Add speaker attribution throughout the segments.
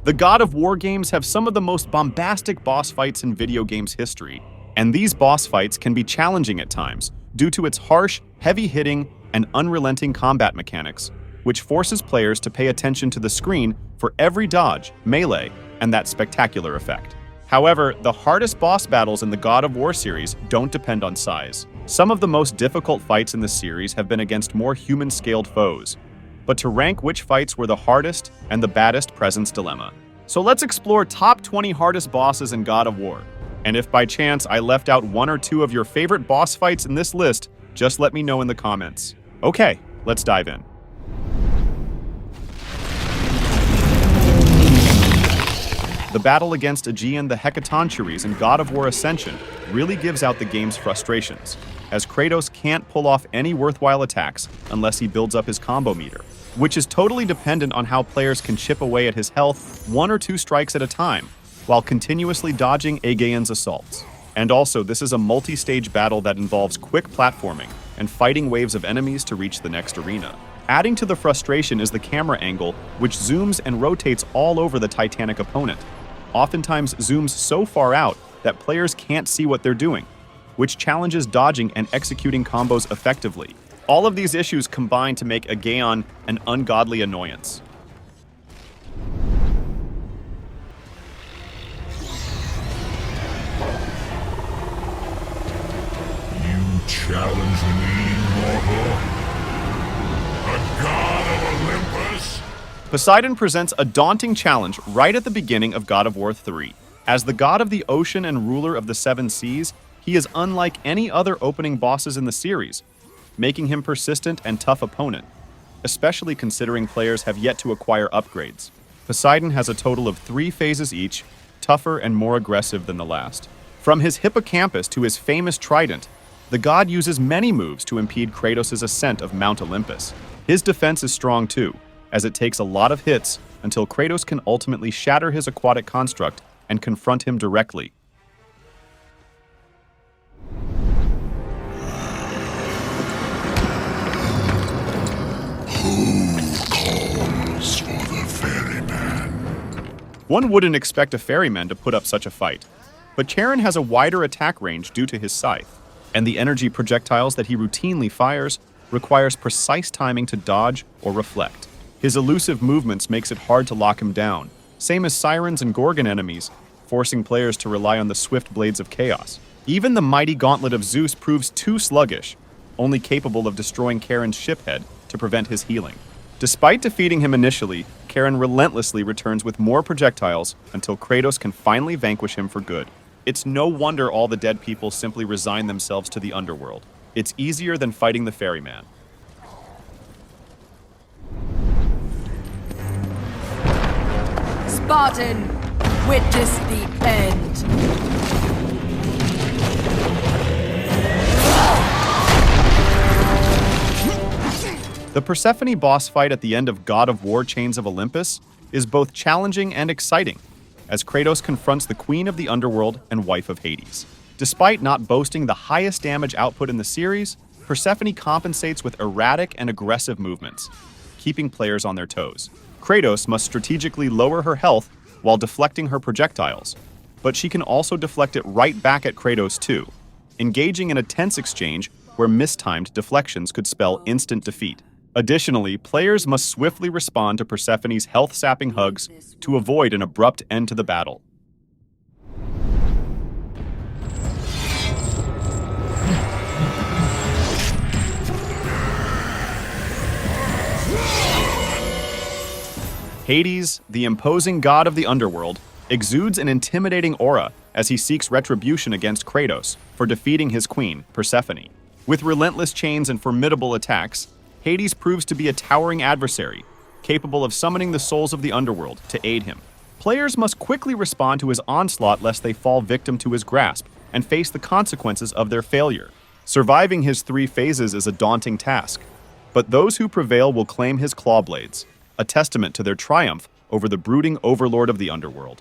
Speaker 1: The God of War games have some of the most bombastic boss fights in video games history, and these boss fights can be challenging at times due to its harsh, heavy-hitting, and unrelenting combat mechanics, which forces players to pay attention to the screen for every dodge, melee, and that spectacular effect. However, the hardest boss battles in the God of War series don't depend on size. Some of the most difficult fights in the series have been against more human-scaled foes, but to rank which fights were the hardest and the baddest presents dilemma. So let's explore top 20 hardest bosses in God of War. And if by chance I left out one or two of your favorite boss fights in this list, just let me know in the comments. Okay, let's dive in. The battle against Aeon the Hecatonchires in God of War Ascension really gives out the game's frustrations, as Kratos can't pull off any worthwhile attacks unless he builds up his combo meter, which is totally dependent on how players can chip away at his health 1 or 2 strikes at a time, while continuously dodging Aegeon's assaults. And also, this is a multi-stage battle that involves quick platforming and fighting waves of enemies to reach the next arena. Adding to the frustration is the camera angle, which zooms and rotates all over the titanic opponent, oftentimes zooms so far out that players can't see what they're doing, which challenges dodging and executing combos effectively. All of these issues combine to make Aeon an ungodly annoyance.
Speaker 2: You challenge me, mortal? A god of Olympus?
Speaker 1: Poseidon presents a daunting challenge right at the beginning of God of War 3. As the god of the ocean and ruler of the 7 seas, he is unlike any other opening bosses in the series, making him persistent and tough opponent, especially considering players have yet to acquire upgrades. Poseidon has a total of 3 phases each, tougher and more aggressive than the last. From his hippocampus to his famous trident, the god uses many moves to impede Kratos' ascent of Mount Olympus. His defense is strong too, as it takes a lot of hits until Kratos can ultimately shatter his aquatic construct and confront him directly.
Speaker 2: Who calls for the ferryman?
Speaker 1: One wouldn't expect a ferryman to put up such a fight, but Charon has a wider attack range due to his scythe, and the energy projectiles that he routinely fires requires precise timing to dodge or reflect. His elusive movements makes it hard to lock him down, same as Sirens and Gorgon enemies, forcing players to rely on the swift blades of chaos. Even the mighty gauntlet of Zeus proves too sluggish, only capable of destroying Charon's shiphead to prevent his healing. Despite defeating him initially, Charon relentlessly returns with more projectiles until Kratos can finally vanquish him for good. It's no wonder all the dead people simply resign themselves to the underworld. It's easier than fighting the ferryman.
Speaker 3: Spartan, witness the end.
Speaker 1: The Persephone boss fight at the end of God of War Chains of Olympus is both challenging and exciting, as Kratos confronts the Queen of the Underworld and wife of Hades. Despite not boasting the highest damage output in the series, Persephone compensates with erratic and aggressive movements, keeping players on their toes. Kratos must strategically lower her health while deflecting her projectiles, but she can also deflect it right back at Kratos too, engaging in a tense exchange where mistimed deflections could spell instant defeat. Additionally, players must swiftly respond to Persephone's health-sapping hugs to avoid an abrupt end to the battle. Hades, the imposing god of the underworld, exudes an intimidating aura as he seeks retribution against Kratos for defeating his queen, Persephone. With relentless chains and formidable attacks, Hades proves to be a towering adversary, capable of summoning the souls of the underworld to aid him. Players must quickly respond to his onslaught lest they fall victim to his grasp and face the consequences of their failure. Surviving his 3 phases is a daunting task, but those who prevail will claim his claw blades, a testament to their triumph over the brooding overlord of the underworld.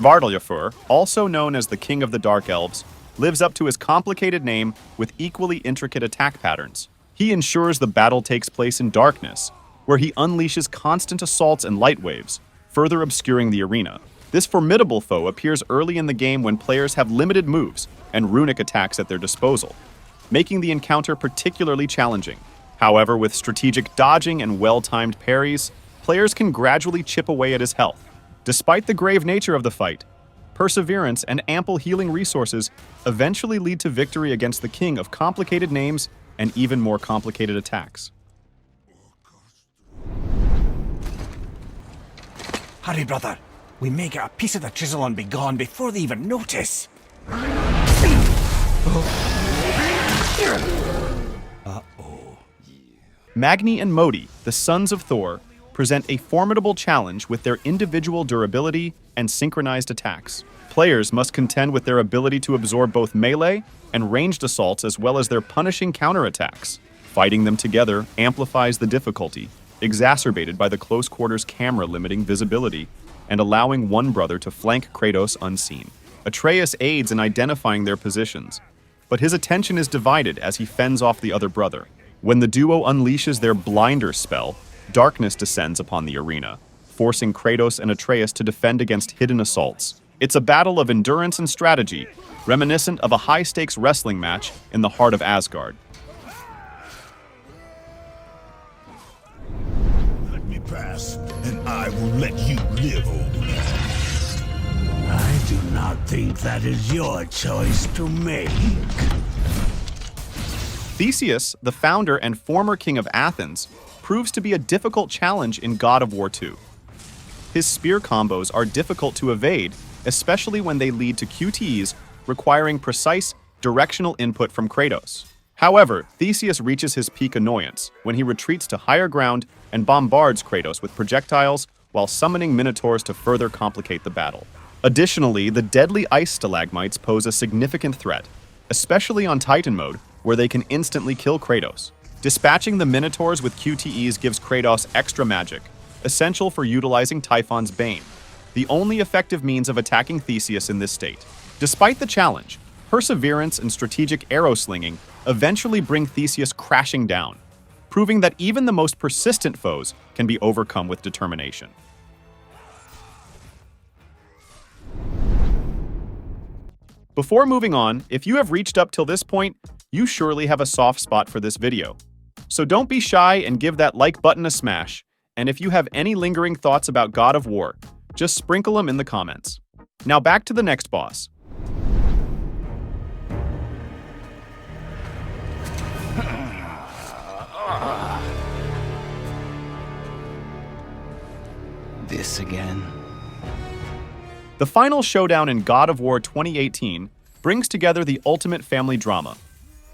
Speaker 1: Svartalfur, also known as the King of the Dark Elves, lives up to his complicated name with equally intricate attack patterns. He ensures the battle takes place in darkness, where he unleashes constant assaults and light waves, further obscuring the arena. This formidable foe appears early in the game when players have limited moves and runic attacks at their disposal, making the encounter particularly challenging. However, with strategic dodging and well-timed parries, players can gradually chip away at his health. Despite the grave nature of the fight, perseverance and ample healing resources eventually lead to victory against the king of complicated names and even more complicated attacks.
Speaker 4: Hurry, brother. We may get a piece of the chisel and be gone before they even notice.
Speaker 1: Magni and Modi, the sons of Thor, present a formidable challenge with their individual durability and synchronized attacks. Players must contend with their ability to absorb both melee and ranged assaults as well as their punishing counterattacks. Fighting them together amplifies the difficulty, exacerbated by the close quarters camera limiting visibility and allowing one brother to flank Kratos unseen. Atreus aids in identifying their positions, but his attention is divided as he fends off the other brother. When the duo unleashes their blinder spell, darkness descends upon the arena, forcing Kratos and Atreus to defend against hidden assaults. It's a battle of endurance and strategy, reminiscent of a high-stakes wrestling match in the heart of Asgard.
Speaker 2: Let me pass, and I will let you live, old man.
Speaker 4: I do not think that is your choice to make.
Speaker 1: Theseus, the founder and former king of Athens, proves to be a difficult challenge in God of War 2. His spear combos are difficult to evade, especially when they lead to QTEs requiring precise, directional input from Kratos. However, Theseus reaches his peak annoyance when he retreats to higher ground and bombards Kratos with projectiles while summoning minotaurs to further complicate the battle. Additionally, the deadly ice stalagmites pose a significant threat, especially on Titan mode, where they can instantly kill Kratos. Dispatching the minotaurs with QTEs gives Kratos extra magic, essential for utilizing Typhon's Bane, the only effective means of attacking Theseus in this state. Despite the challenge, perseverance and strategic arrow slinging eventually bring Theseus crashing down, proving that even the most persistent foes can be overcome with determination. Before moving on, if you have reached up till this point, you surely have a soft spot for this video. So don't be shy and give that like button a smash, and if you have any lingering thoughts about God of War, just sprinkle them in the comments. Now back to the next boss.
Speaker 5: This again?
Speaker 1: The final showdown in God of War 2018 brings together the ultimate family drama,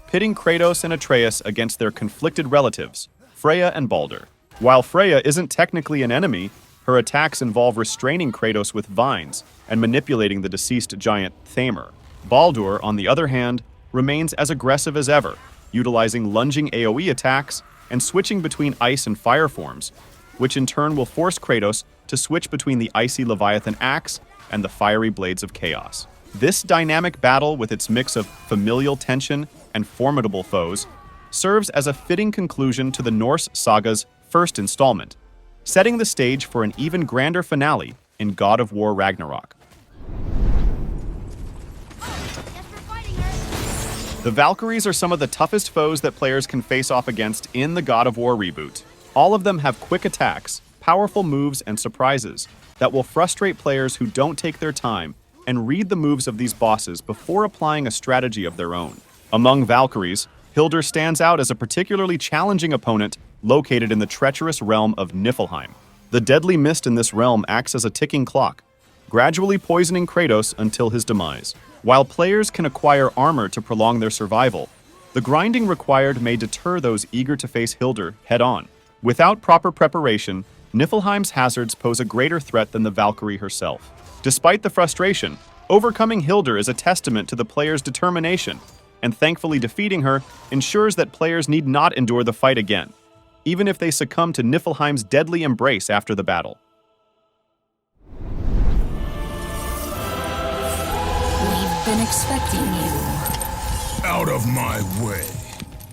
Speaker 1: pitting Kratos and Atreus against their conflicted relatives, Freya and Baldur. While Freya isn't technically an enemy, her attacks involve restraining Kratos with vines and manipulating the deceased giant Thamur. Baldur, on the other hand, remains as aggressive as ever, utilizing lunging AoE attacks and switching between ice and fire forms, which in turn will force Kratos to switch between the icy Leviathan axe and the fiery blades of chaos. This dynamic battle, with its mix of familial tension and formidable foes, serves as a fitting conclusion to the Norse saga's first installment, setting the stage for an even grander finale in God of War Ragnarok. The Valkyries are some of the toughest foes that players can face off against in the God of War reboot. All of them have quick attacks, powerful moves, and surprises that will frustrate players who don't take their time and read the moves of these bosses before applying a strategy of their own. Among Valkyries, Hildr stands out as a particularly challenging opponent located in the treacherous realm of Niflheim. The deadly mist in this realm acts as a ticking clock, gradually poisoning Kratos until his demise. While players can acquire armor to prolong their survival, the grinding required may deter those eager to face Hildr head-on. Without proper preparation, Niflheim's hazards pose a greater threat than the Valkyrie herself. Despite the frustration, overcoming Hildr is a testament to the player's determination, and thankfully defeating her ensures that players need not endure the fight again, even if they succumb to Niflheim's deadly embrace after the battle.
Speaker 3: been expecting you.
Speaker 2: Out of my way.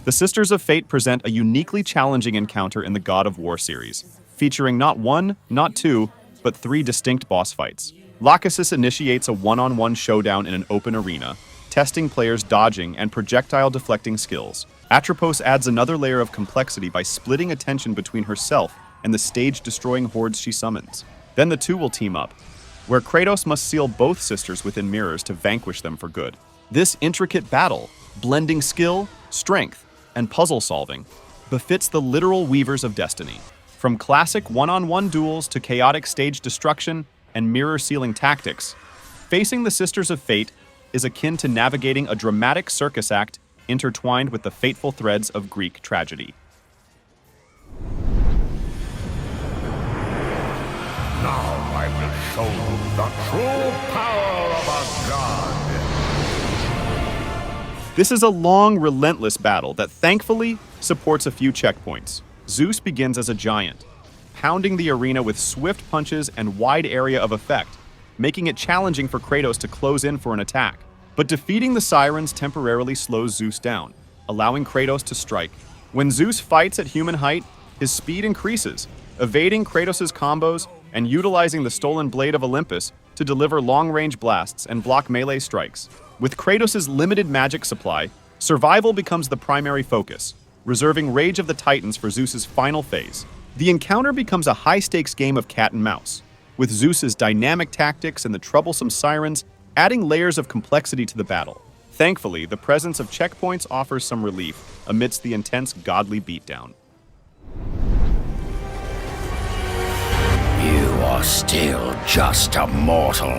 Speaker 1: The Sisters of Fate present a uniquely challenging encounter in the God of War series, featuring not one, not two, but 3 distinct boss fights. Lachesis initiates a one-on-one showdown in an open arena, testing players' dodging and projectile deflecting skills. Atropos adds another layer of complexity by splitting attention between herself and the stage-destroying hordes she summons. Then the two will team up, where Kratos must seal both sisters within mirrors to vanquish them for good. This intricate battle, blending skill, strength, and puzzle solving, befits the literal weavers of destiny. From classic one-on-one duels to chaotic stage destruction and mirror-sealing tactics, facing the Sisters of Fate is akin to navigating a dramatic circus act intertwined with the fateful threads of Greek tragedy.
Speaker 2: Now I will show you the true power of a god.
Speaker 1: This is a long, relentless battle that thankfully supports a few checkpoints. Zeus begins as a giant, pounding the arena with swift punches and wide area of effect, making it challenging for Kratos to close in for an attack. But defeating the Sirens temporarily slows Zeus down, allowing Kratos to strike. When Zeus fights at human height, his speed increases, evading Kratos' combos and utilizing the stolen blade of Olympus to deliver long-range blasts and block melee strikes. With Kratos' limited magic supply, survival becomes the primary focus, reserving Rage of the Titans for Zeus' final phase. The encounter becomes a high-stakes game of cat and mouse, with Zeus' dynamic tactics and the troublesome Sirens adding layers of complexity to the battle. Thankfully, the presence of checkpoints offers some relief amidst the intense godly beatdown.
Speaker 6: You are still just a mortal.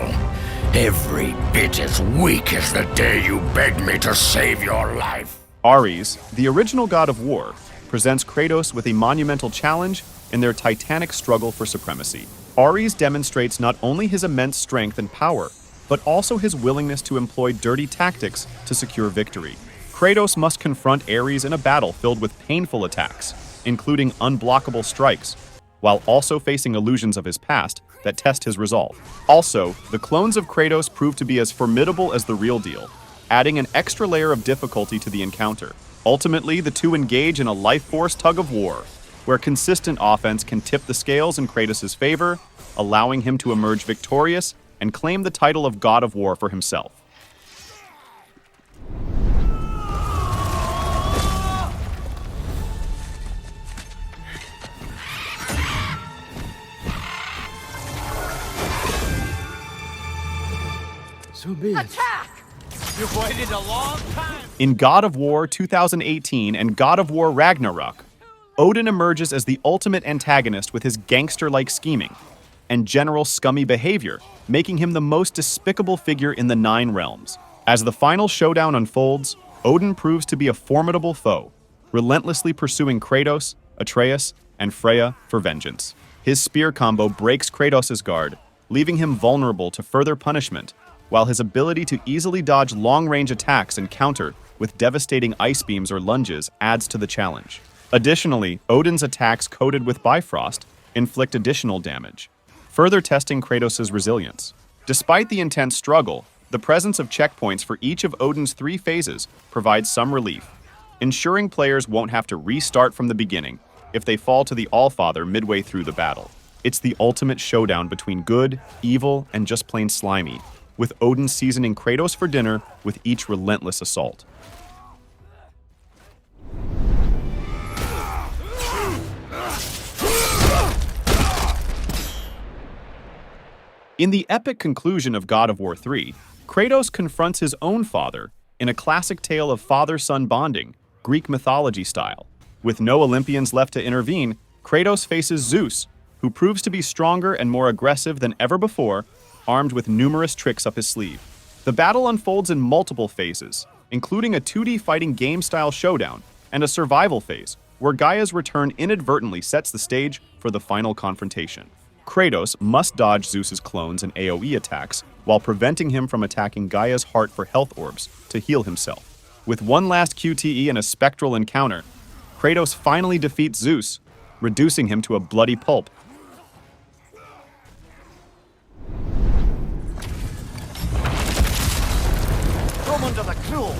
Speaker 6: Every bit as weak as the day you begged me to save your life.
Speaker 1: Ares, the original god of war, presents Kratos with a monumental challenge in their titanic struggle for supremacy. Ares demonstrates not only his immense strength and power, but also his willingness to employ dirty tactics to secure victory. Kratos must confront Ares in a battle filled with painful attacks, including unblockable strikes, while also facing illusions of his past that test his resolve. Also, the clones of Kratos prove to be as formidable as the real deal, adding an extra layer of difficulty to the encounter. Ultimately, the two engage in a life force tug of war, where consistent offense can tip the scales in Kratos' favor, allowing him to emerge victorious and claim the title of God of War for himself.
Speaker 5: So be it.
Speaker 4: You've waited a long time.
Speaker 1: In God of War 2018 and God of War Ragnarok, Odin emerges as the ultimate antagonist with his gangster-like scheming and general scummy behavior, making him the most despicable figure in the 9 realms. As the final showdown unfolds, Odin proves to be a formidable foe, relentlessly pursuing Kratos, Atreus, and Freya for vengeance. His spear combo breaks Kratos' guard, leaving him vulnerable to further punishment, while his ability to easily dodge long-range attacks and counter with devastating ice beams or lunges adds to the challenge. Additionally, Odin's attacks coated with Bifrost inflict additional damage, further testing Kratos' resilience. Despite the intense struggle, the presence of checkpoints for each of Odin's 3 phases provides some relief, ensuring players won't have to restart from the beginning if they fall to the Allfather midway through the battle. It's the ultimate showdown between good, evil, and just plain slimy, with Odin seasoning Kratos for dinner with each relentless assault. In the epic conclusion of God of War 3, Kratos confronts his own father in a classic tale of father-son bonding, Greek mythology style. With no Olympians left to intervene, Kratos faces Zeus, who proves to be stronger and more aggressive than ever before, armed with numerous tricks up his sleeve. The battle unfolds in multiple phases, including a 2D fighting game-style showdown and a survival phase, where Gaia's return inadvertently sets the stage for the final confrontation. Kratos must dodge Zeus's clones and AoE attacks while preventing him from attacking Gaia's heart for health orbs to heal himself. With one last QTE and a spectral encounter, Kratos finally defeats Zeus, reducing him to a bloody pulp.
Speaker 4: Come under the cruel.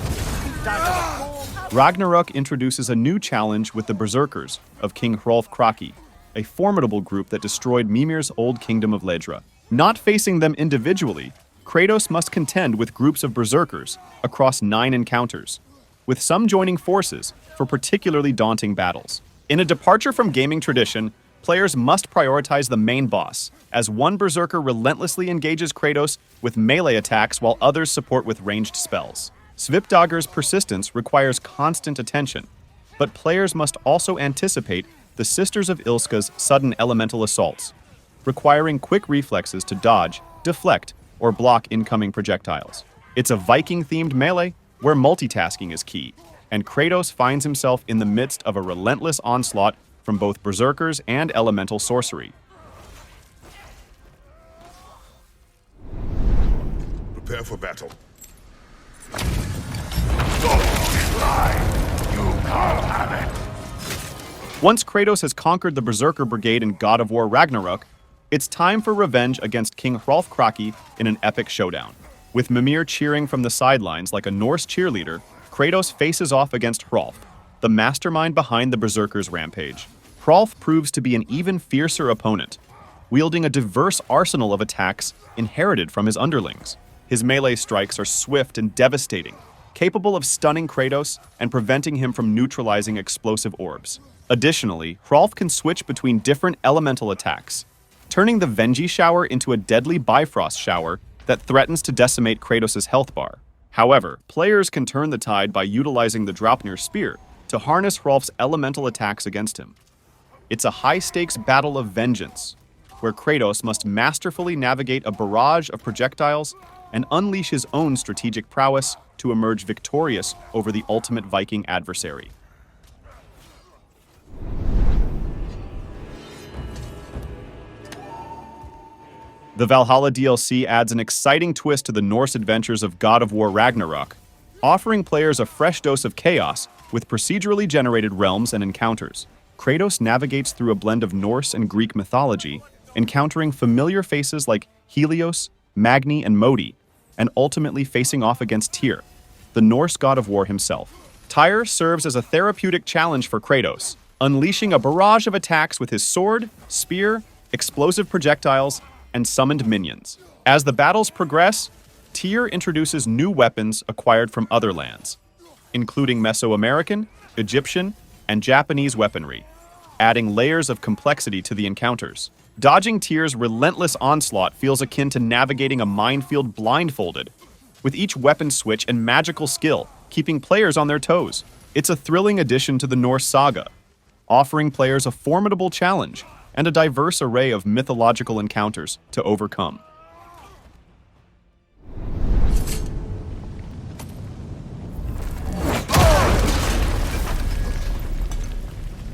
Speaker 1: Ragnarok introduces a new challenge with the Berserkers of King Hrolf Kraki, a formidable group that destroyed Mimir's old kingdom of Ledra. Not facing them individually, Kratos must contend with groups of Berserkers across 9 encounters, with some joining forces for particularly daunting battles. In a departure from gaming tradition, players must prioritize the main boss, as one Berserker relentlessly engages Kratos with melee attacks while others support with ranged spells. Svipdagger's persistence requires constant attention, but players must also anticipate the Sisters of Ilska's sudden elemental assaults, requiring quick reflexes to dodge, deflect, or block incoming projectiles. It's a Viking-themed melee where multitasking is key, and Kratos finds himself in the midst of a relentless onslaught from both Berserkers and elemental sorcery.
Speaker 2: Prepare for battle.
Speaker 1: Once Kratos has conquered the Berserker Brigade in God of War Ragnarok, it's time for revenge against King Hrolf Kraki in an epic showdown. With Mimir cheering from the sidelines like a Norse cheerleader, Kratos faces off against Hrolf, the mastermind behind the Berserkers' rampage. Hrolf proves to be an even fiercer opponent, wielding a diverse arsenal of attacks inherited from his underlings. His melee strikes are swift and devastating, capable of stunning Kratos and preventing him from neutralizing explosive orbs. Additionally, Hrolf can switch between different elemental attacks, turning the Vengi shower into a deadly Bifrost shower that threatens to decimate Kratos' health bar. However, players can turn the tide by utilizing the Draupnir spear to harness Hrolf's elemental attacks against him. It's a high-stakes battle of vengeance, where Kratos must masterfully navigate a barrage of projectiles and unleash his own strategic prowess to emerge victorious over the ultimate Viking adversary. The Valhalla DLC adds an exciting twist to the Norse adventures of God of War Ragnarok, offering players a fresh dose of chaos with procedurally generated realms and encounters. Kratos navigates through a blend of Norse and Greek mythology, encountering familiar faces like Helios, Magni, and Modi, and ultimately facing off against Tyr, the Norse god of war himself. Tyr serves as a therapeutic challenge for Kratos, unleashing a barrage of attacks with his sword, spear, explosive projectiles, and summoned minions. As the battles progress, Tyr introduces new weapons acquired from other lands, including Mesoamerican, Egyptian, and Japanese weaponry, adding layers of complexity to the encounters. Dodging Tyr's relentless onslaught feels akin to navigating a minefield blindfolded, with each weapon switch and magical skill keeping players on their toes. It's a thrilling addition to the Norse saga, offering players a formidable challenge and a diverse array of mythological encounters to overcome.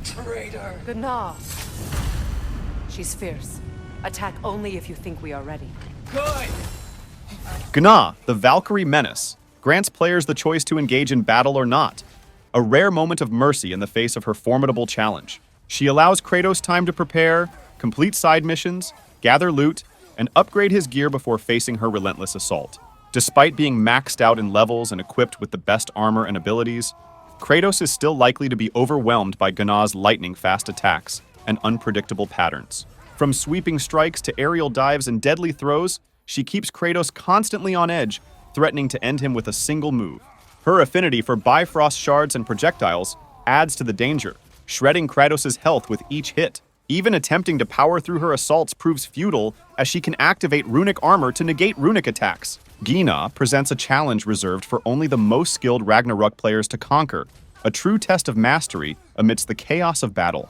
Speaker 7: Traitor! Gna. She's fierce. Attack only if you think we are ready.
Speaker 4: Good!
Speaker 1: Gna, the Valkyrie menace, grants players the choice to engage in battle or not, a rare moment of mercy in the face of her formidable challenge. She allows Kratos time to prepare, complete side missions, gather loot, and upgrade his gear before facing her relentless assault. Despite being maxed out in levels and equipped with the best armor and abilities, Kratos is still likely to be overwhelmed by Gna's lightning-fast attacks and unpredictable patterns. From sweeping strikes to aerial dives and deadly throws, she keeps Kratos constantly on edge, threatening to end him with a single move. Her affinity for Bifrost shards and projectiles adds to the danger, shredding Kratos' health with each hit. Even attempting to power through her assaults proves futile, as she can activate runic armor to negate runic attacks. Gina presents a challenge reserved for only the most skilled Ragnarok players to conquer, a true test of mastery amidst the chaos of battle.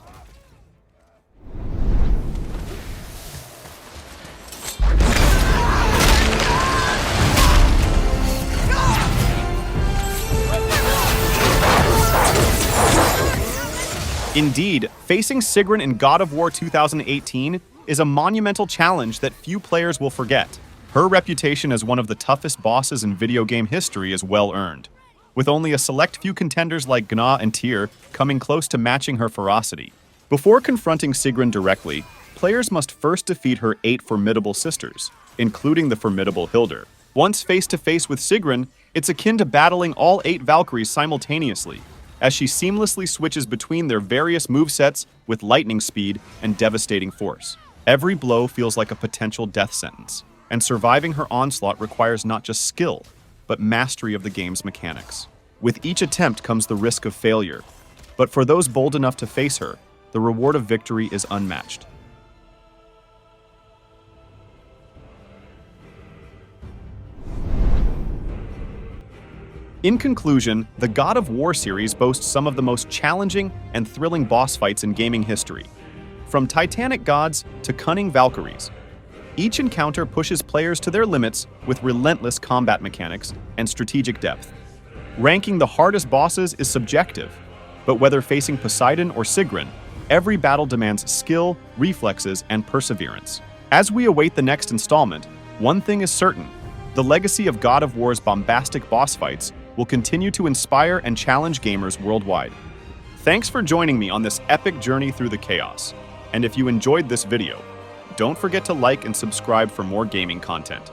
Speaker 1: Indeed, facing Sigrun in God of War 2018 is a monumental challenge that few players will forget. Her reputation as one of the toughest bosses in video game history is well earned, with only a select few contenders like Gna and Tyr coming close to matching her ferocity. Before confronting Sigrun directly, players must first defeat her 8 formidable sisters, including the formidable Hildr. Once face-to-face with Sigrun, it's akin to battling all 8 Valkyries simultaneously, as she seamlessly switches between their various movesets with lightning speed and devastating force. Every blow feels like a potential death sentence, and surviving her onslaught requires not just skill, but mastery of the game's mechanics. With each attempt comes the risk of failure, but for those bold enough to face her, the reward of victory is unmatched. In conclusion, the God of War series boasts some of the most challenging and thrilling boss fights in gaming history. From titanic gods to cunning Valkyries, each encounter pushes players to their limits with relentless combat mechanics and strategic depth. Ranking the hardest bosses is subjective, but whether facing Poseidon or Sigrun, every battle demands skill, reflexes, and perseverance. As we await the next installment, one thing is certain: the legacy of God of War's bombastic boss fights will continue to inspire and challenge gamers worldwide. Thanks for joining me on this epic journey through the chaos. And if you enjoyed this video, don't forget to like and subscribe for more gaming content.